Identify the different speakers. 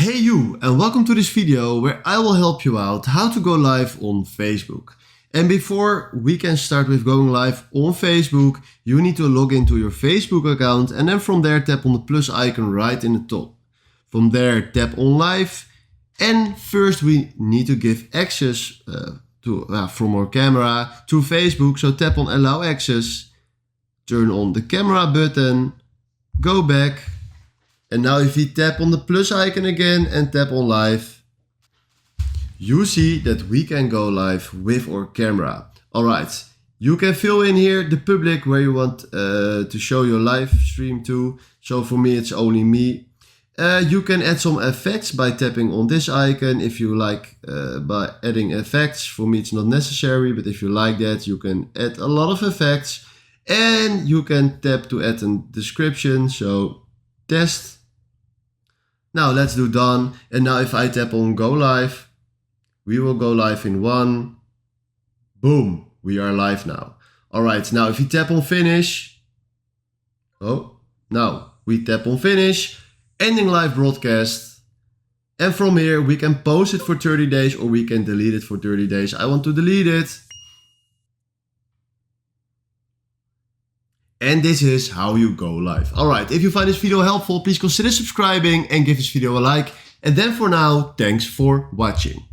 Speaker 1: Hey you, and welcome to this video where I will help you out how to go live on Facebook. And before we can start with going live on Facebook, you need to log into your Facebook account and then from there tap on the plus icon right in the top. From there tap on live, and first we need to give access from our camera to Facebook. So tap on allow access, turn on the camera button, go back. And now if we tap on the plus icon again and tap on live, you see that we can go live with our camera. Alright, you can fill in here the public where you want to show your live stream to. So for me it's only me. You can add some effects by tapping on this icon if you like, by adding effects. For me it's not necessary, but if you like that you can add a lot of effects. And you can tap to add a description, so test. Now let's do done. And now if I tap on go live, we will go live in 1. Boom, we are live now. Alright, now if you tap on finish. Now we tap on finish, ending live broadcast. And from here we can post it for 30 days or we can delete it for 30 days. I want to delete it. And this is how you go live. Alright, if you find this video helpful, please consider subscribing and give this video a like. And then for now, thanks for watching.